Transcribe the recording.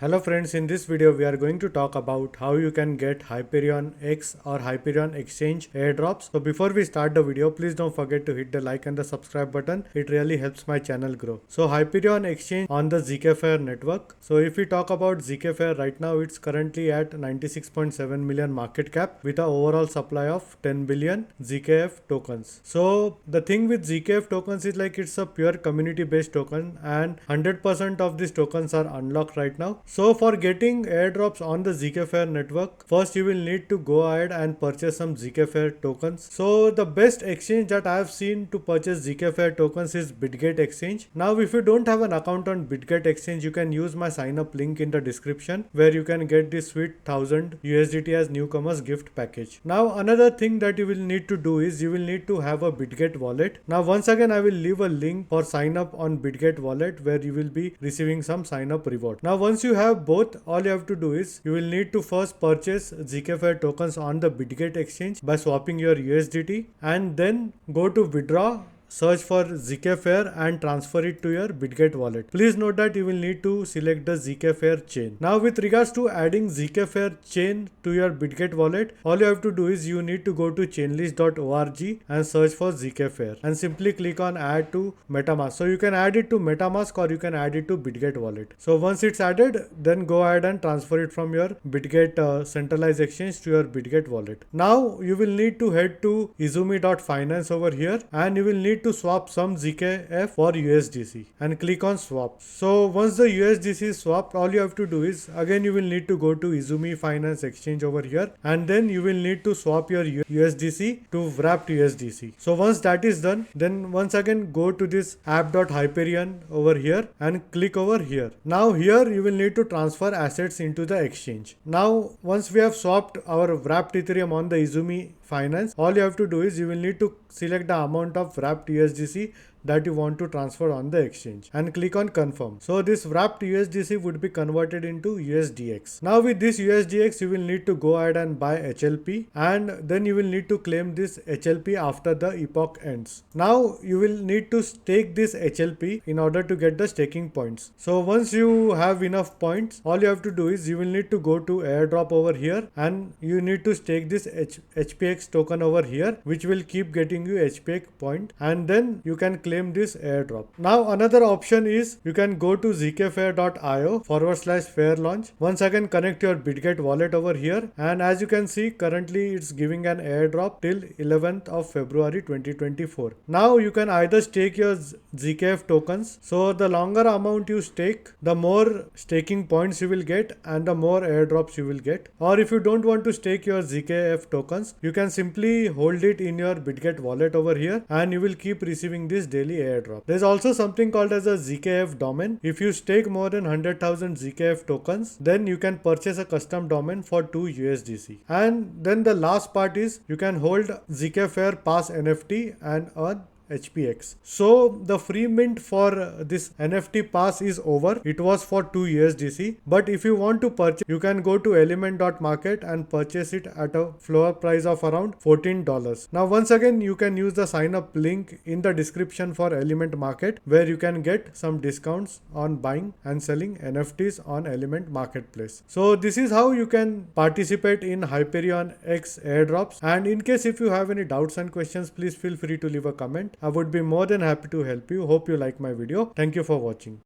Hello friends, in this video we are going to talk about how you can get HyperionX or Hyperion Exchange airdrops. So before we start the video, please don't forget to hit the like and the subscribe button. It really helps my channel grow. So Hyperion Exchange on the ZkFair network. So if we talk about ZkFair right now, it's currently at 96.7 million market cap with an overall supply of 10 billion ZkF tokens. So the thing with ZkF tokens is like it's a pure community based token and 100% of these tokens are unlocked right now. So for getting airdrops on the ZkFair network, first you will need to go ahead and purchase some ZkFair tokens. So the best exchange that I have seen to purchase ZkFair tokens is Bitget exchange. Now if you don't have an account on Bitget exchange, you can use my sign up link in the description where you can get this sweet 1000 USDT as newcomers gift package. Now another thing that you will need to do is you will need to have a Bitget wallet. Now once again I will leave a link for sign up on Bitget wallet where you will be receiving some sign up reward. Now once you have both, all you have to do is you will need to first purchase ZkFair tokens on the Bitget exchange by swapping your USDT and then go to withdraw, search for ZkFair and transfer it to your Bitget wallet. Please note that you will need to select the ZkFair chain. Now with regards to adding ZkFair chain to your Bitget wallet, all you have to do is you need to go to chainlist.org and search for ZkFair and simply click on add to MetaMask. So you can add it to MetaMask or you can add it to Bitget wallet. So once it's added, then go ahead and transfer it from your Bitget centralized exchange to your Bitget wallet. Now you will need to head to izumi.finance over here and you will need to swap some ZkF for USDC and click on swap. So once the USDC is swapped, all you have to do is again you will need to go to Izumi Finance exchange over here and then you will need to swap your USDC to wrapped USDC. So once that is done, then once again go to this app.hyperion over here and click over here. Now here you will need to transfer assets into the exchange. Now once we have swapped our wrapped Ethereum on the Izumi Finance, all you have to do is you will need to select the amount of wrapped USDC that you want to transfer on the exchange and click on confirm. So this wrapped USDC would be converted into USDX. Now with this USDX you will need to go ahead and buy HLP and then you will need to claim this HLP after the epoch ends. Now you will need to stake this HLP in order to get the staking points. So once you have enough points, all you have to do is you will need to go to airdrop over here and you need to stake this HPX token over here, which will keep getting you HPX point and then you can claim this airdrop. Now another option is you can go to zkfair.io/fair launch. Once again connect your Bitget wallet over here and as you can see currently it's giving an airdrop till 11th of February 2024. Now you can either stake your ZkF tokens. So the longer amount you stake, the more staking points you will get and the more airdrops you will get. Or if you don't want to stake your ZkF tokens, you can simply hold it in your Bitget wallet over here and you will keep receiving this daily airdrop. There's also something called as a ZkF domain. If you stake more than 100,000 ZkF tokens, then you can purchase a custom domain for 2 USDC. And then the last part is you can hold ZkFair Pass NFT and earn HPX. So the free mint for this NFT pass is over. It was for 2 USDC. But if you want to purchase, you can go to element.market and purchase it at a floor price of around $14. Now once again you can use the sign up link in the description for Element Market where you can get some discounts on buying and selling NFTs on Element Marketplace. So this is how you can participate in HyperionX airdrops, and in case if you have any doubts and questions, please feel free to leave a comment. I would be more than happy to help you. Hope you like my video. Thank you for watching.